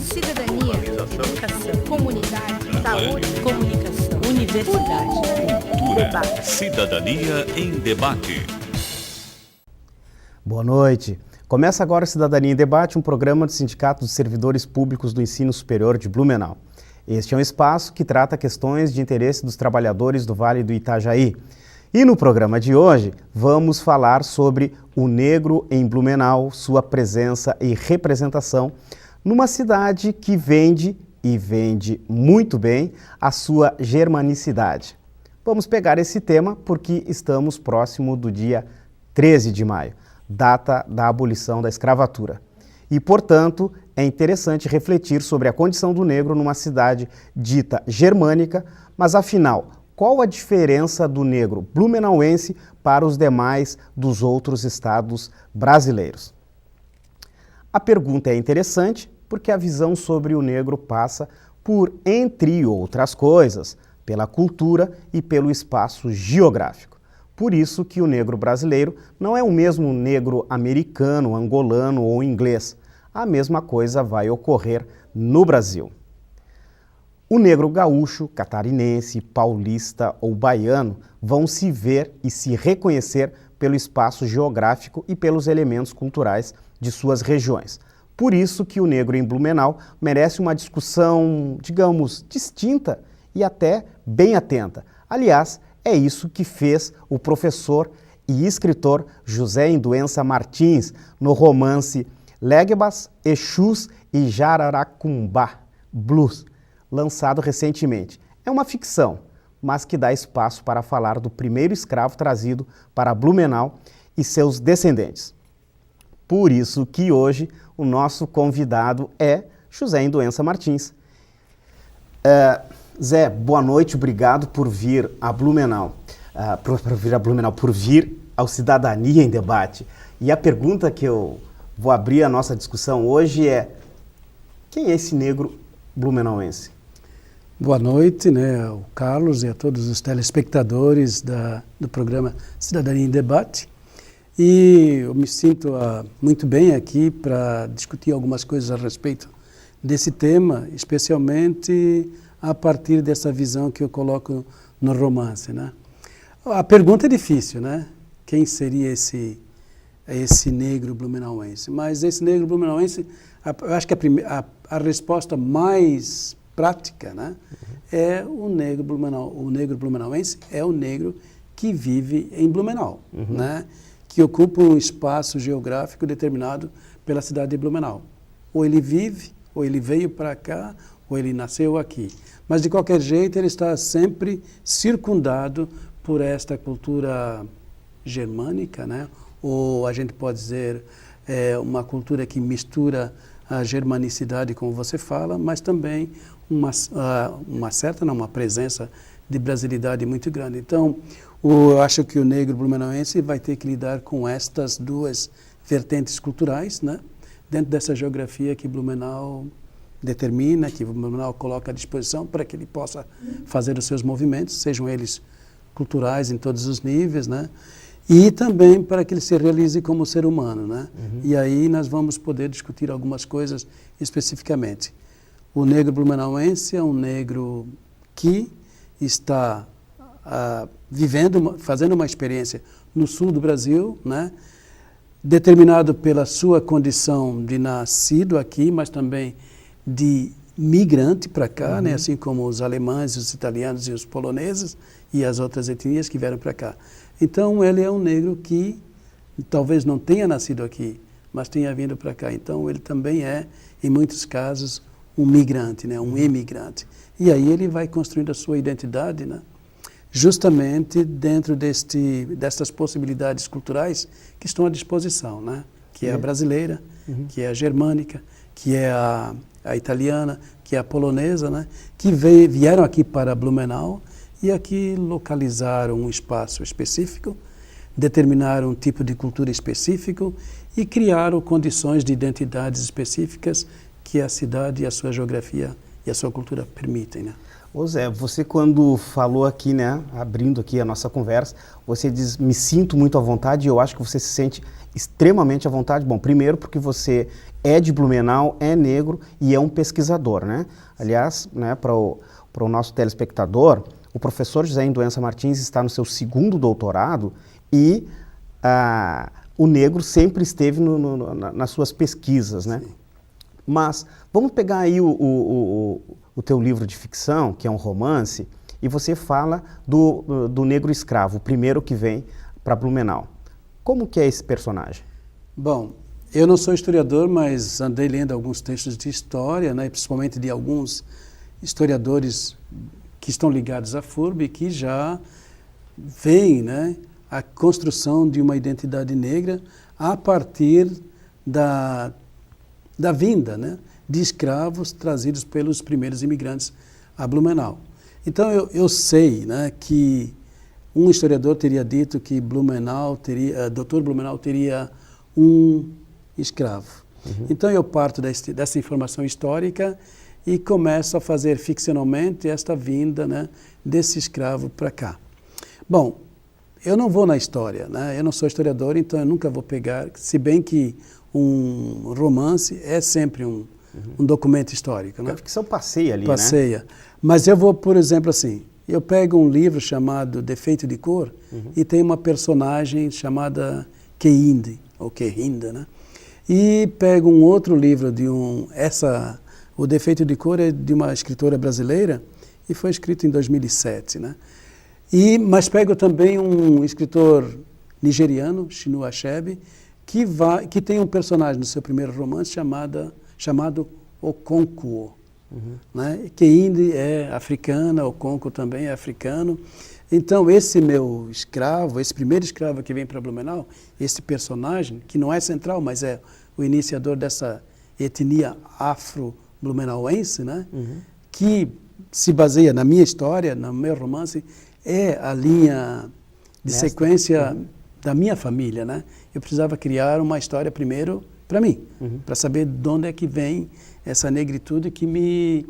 cidadania, educação, comunidade, saúde, comunicação, universidade, cultura, debate. cidadania em debate. Boa noite. Começa agora o Cidadania em Debate, um programa do Sindicato dos Servidores Públicos do Ensino Superior de Blumenau. Este é um espaço que trata questões de interesse dos trabalhadores do Vale do Itajaí. E no programa de hoje, vamos falar sobre o negro em Blumenau, sua presença e representação numa cidade que vende, e vende muito bem, a sua germanicidade. Vamos pegar esse tema porque estamos próximo do dia 13 de maio, data da abolição da escravatura. E, portanto, é interessante refletir sobre a condição do negro numa cidade dita germânica, mas afinal, qual a diferença do negro blumenauense para os demais dos outros estados brasileiros? A pergunta é interessante porque a visão sobre o negro passa por, entre outras coisas, pela cultura e pelo espaço geográfico. Por isso que o negro brasileiro não é o mesmo negro americano, angolano ou inglês. A mesma coisa vai ocorrer no Brasil. O negro gaúcho, catarinense, paulista ou baiano vão se ver e se reconhecer pelo espaço geográfico e pelos elementos culturais de suas regiões. Por isso que o negro em Blumenau merece uma discussão, digamos, distinta e até bem atenta. Aliás, é isso que fez o professor e escritor José Induença Martins no romance Léguebas, Exus e Jararacumbá, Blues, lançado recentemente. É uma ficção, mas que dá espaço para falar do primeiro escravo trazido para Blumenau e seus descendentes. Por isso que hoje o nosso convidado é José Induença Martins. Zé, boa noite, obrigado por vir a Blumenau, por vir ao Cidadania em Debate. E a pergunta que eu vou abrir a nossa discussão hoje é: quem é esse negro blumenauense? Boa noite, ao Carlos e a todos os telespectadores do programa Cidadania em Debate. E eu me sinto muito bem aqui para discutir algumas coisas a respeito desse tema, especialmente a partir dessa visão que eu coloco no romance, né? A pergunta é difícil, né? Quem seria esse negro blumenauense? Mas esse negro blumenauense, eu acho que a resposta mais prática, né, é o negro blumenauense é o negro que vive em Blumenau, né, que ocupa um espaço geográfico determinado pela cidade de Blumenau. Ou ele vive, ou ele veio para cá, ou ele nasceu aqui. Mas, de qualquer jeito, ele está sempre circundado por esta cultura germânica, né? Ou a gente pode dizer uma cultura que mistura a germanicidade, como você fala, mas também uma presença de brasilidade muito grande. Então, eu acho que o negro blumenauense vai ter que lidar com estas duas vertentes culturais, né? Dentro dessa geografia que Blumenau determina, que Blumenau coloca à disposição para que ele possa fazer os seus movimentos, sejam eles culturais em todos os níveis, né? E também para que ele se realize como ser humano, né? E aí nós vamos poder discutir algumas coisas especificamente. O negro blumenauense é um negro que está fazendo uma experiência no sul do Brasil, né? Determinado pela sua condição de nascido aqui, mas também de migrante para cá, né? Assim como os alemães, os italianos e os poloneses e as outras etnias que vieram para cá. Então, ele é um negro que talvez não tenha nascido aqui, mas tenha vindo para cá. Então, ele também é, em muitos casos, um migrante, né? Um imigrante. E aí ele vai construindo a sua identidade, né? Justamente dentro destas possibilidades culturais que estão à disposição, né? Que é a brasileira, que é a germânica, que é a italiana, que é a polonesa, né? Que vieram aqui para Blumenau e aqui localizaram um espaço específico, determinaram um tipo de cultura específico e criaram condições de identidades específicas que a cidade e a sua geografia e a sua cultura permitem, né? Ô Zé, você quando falou aqui, né, abrindo aqui a nossa conversa, você diz, me sinto muito à vontade, e eu acho que você se sente extremamente à vontade. Bom, primeiro porque você é de Blumenau, é negro e é um pesquisador, né? Aliás, né, para o nosso telespectador, o professor José Induença Martins está no seu 2º doutorado e o negro sempre esteve nas suas pesquisas, né? Sim. Mas vamos pegar aí o teu livro de ficção, que é um romance, e você fala do negro escravo, o primeiro que vem para Blumenau. Como que é esse personagem? Bom, eu não sou historiador, mas andei lendo alguns textos de história, né, principalmente de alguns historiadores que estão ligados à FURB e que já veem, né, a construção de uma identidade negra a partir da vinda, né, de escravos trazidos pelos primeiros imigrantes a Blumenau. Então eu sei, né, que um historiador teria dito que Dr. Blumenau teria um escravo. Uhum. Então eu parto dessa informação histórica e começo a fazer ficcionalmente esta vinda, né, desse escravo para cá. Bom, eu não vou na história, né? Eu não sou historiador, então eu nunca vou pegar, se bem que um romance é sempre um documento histórico, né? A ficção passeia ali, passeia. Né? Mas eu vou, por exemplo, assim, eu pego um livro chamado Defeito de Cor e tem uma personagem chamada Keinde, ou Kehinda, né? E pego um outro livro o Defeito de Cor é de uma escritora brasileira e foi escrito em 2007, né? Mas pego também um escritor nigeriano, Chinua Achebe, que tem um personagem no seu primeiro romance chamado Okonkwo. Né? Keinde é africana, Okonkwo também é africano. Então esse meu escravo, esse primeiro escravo que vem para Blumenau, esse personagem, que não é central, mas é o iniciador dessa etnia afro-blumenauense, né? Que se baseia na minha história, no meu romance, é a linha de sequência da minha família, né? Eu precisava criar uma história primeiro para mim, para saber de onde é que vem essa negritude que me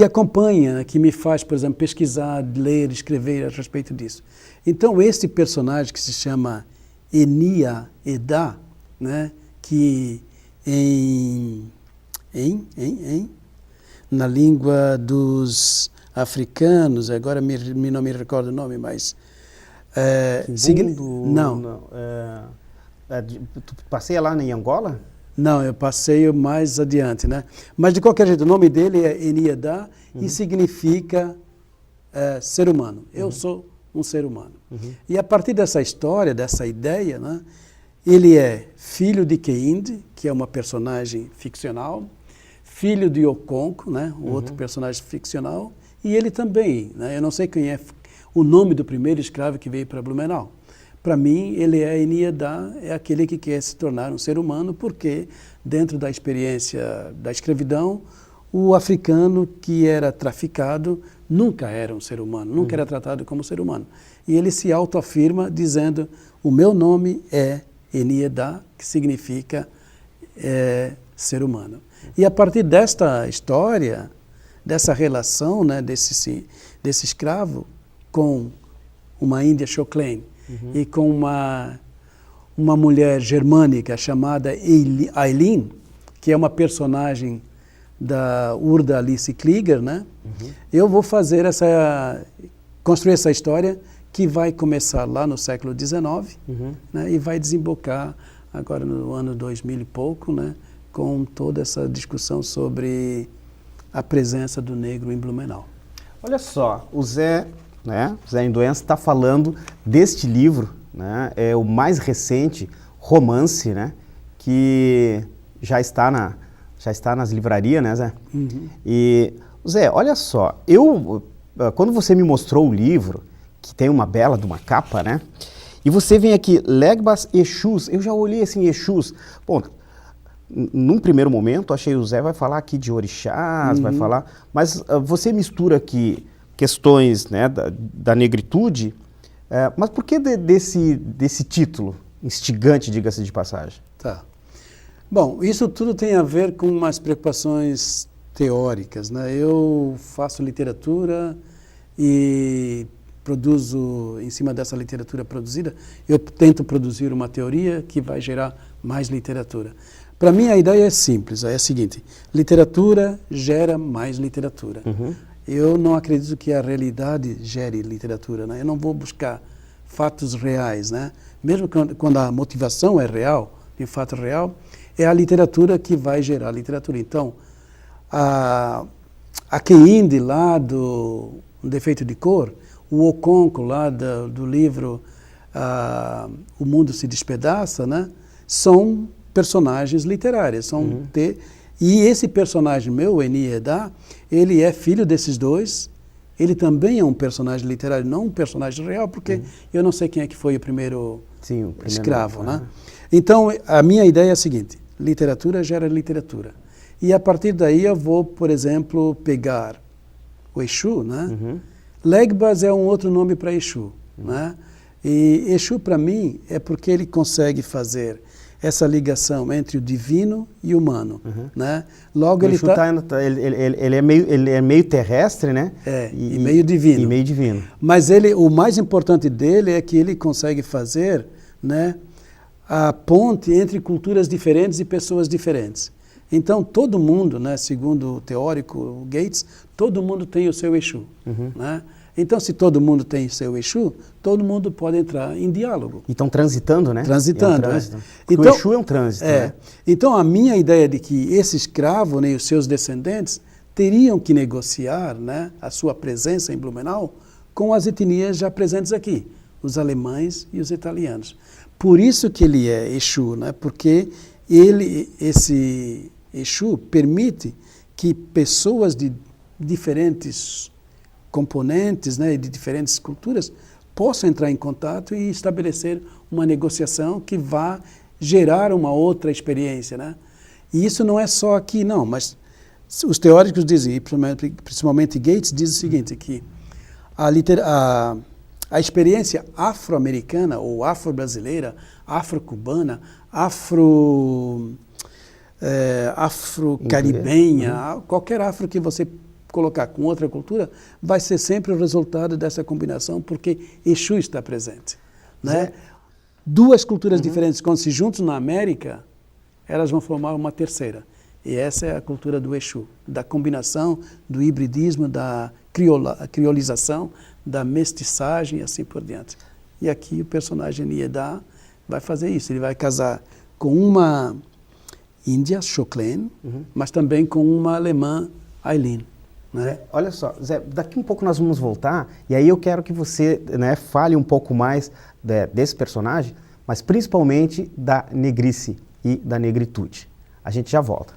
acompanha, que me faz, por exemplo, pesquisar, ler, escrever a respeito disso. Então, esse personagem que se chama Enia Eda, né? Que na língua dos africanos, agora não me recordo o nome, mas... Tu passeia lá em Angola? Não, eu passeio mais adiante, né? Mas, de qualquer jeito, o nome dele é Enieda e significa ser humano. Eu sou um ser humano. E a partir dessa história, dessa ideia, né, ele é filho de Keinde, que é uma personagem ficcional, filho de Okonkwo, né, o outro personagem ficcional, e ele também, né, eu não sei quem é o nome do primeiro escravo que veio para Blumenau. Para mim, ele é Enieda, é aquele que quer se tornar um ser humano, porque dentro da experiência da escravidão, o africano que era traficado nunca era um ser humano, nunca era tratado como ser humano. E ele se autoafirma dizendo, o meu nome é Enieda, que significa ser humano. E a partir desta história, dessa relação, né, desse escravo com uma índia Choclen e com uma mulher germânica chamada Eileen, que é uma personagem da Urda Alice Krieger, né? Eu vou construir essa história que vai começar lá no século XIX, né, e vai desembocar agora no ano 2000 e pouco, né, com toda essa discussão sobre a presença do negro em Blumenau. Olha só, o Zé Induença está falando deste livro, né, é o mais recente romance, né, que já está nas livrarias, né, Zé? E, Zé, olha só, quando você me mostrou o livro, que tem uma bela de uma capa, né, e você vem aqui, Legbas Exus, eu já olhei assim, Exus, bom, num primeiro momento, achei o Zé vai falar aqui de orixás, vai falar, mas você mistura aqui questões, né, da negritude, mas por que desse título instigante, diga-se de passagem? Tá. Bom, isso tudo tem a ver com umas preocupações teóricas, né? Eu faço literatura e produzo, em cima dessa literatura produzida, eu tento produzir uma teoria que vai gerar mais literatura. Para mim, a ideia é simples, é a seguinte: literatura gera mais literatura. Eu não acredito que a realidade gere literatura, né? Eu não vou buscar fatos reais, né? Mesmo quando a motivação é real, de fato real, é a literatura que vai gerar literatura. Então, a Keinde lá do Defeito de Cor, o Okonkwo lá do livro O Mundo se Despedaça, né? São personagens literários. E esse personagem meu, o Eni Edha, ele é filho desses dois. Ele também é um personagem literário, não um personagem real, porque eu não sei quem é que foi o primeiro escravo, né? Então, a minha ideia é a seguinte: literatura gera literatura. E a partir daí eu vou, por exemplo, pegar o Exu, né? Legbas é um outro nome para Exu, né? E Exu, para mim, é porque ele consegue fazer essa ligação entre o divino e o humano, né? Logo ele é meio terrestre, né? E meio divino. E meio divino. Mas o mais importante dele é que ele consegue fazer, né, a ponte entre culturas diferentes e pessoas diferentes. Então, todo mundo, né, segundo o teórico Gates, todo mundo tem o seu Exu, né? Então, se todo mundo tem o seu Exu, todo mundo pode entrar em diálogo. E estão transitando, né? Transitando. Então, o Exu é um trânsito, né? Então, a minha ideia de que esse escravo, né, e os seus descendentes teriam que negociar, né, a sua presença em Blumenau com as etnias já presentes aqui, os alemães e os italianos. Por isso que ele é Exu, né? Porque esse Exu permite que pessoas de diferentes componentes, né, de diferentes culturas possam entrar em contato e estabelecer uma negociação que vá gerar uma outra experiência, né? E isso não é só aqui, não, mas os teóricos dizem, e principalmente Gates, diz o seguinte, que a experiência afro-americana ou afro-brasileira, afro-cubana, afro-caribenha, qualquer afro que você colocar com outra cultura, vai ser sempre o resultado dessa combinação, porque Exu está presente, né? Duas culturas diferentes, quando se juntam na América, elas vão formar uma terceira. E essa é a cultura do Exu, da combinação, do hibridismo, da criolização, da mestiçagem e assim por diante. E aqui o personagem Eni Edha vai fazer isso. Ele vai casar com uma índia, Choklen, mas também com uma alemã, Ailin. Né? Olha só, Zé, daqui um pouco nós vamos voltar, e aí eu quero que você, né, fale um pouco mais desse personagem, mas principalmente da negrice e da negritude. A gente já volta.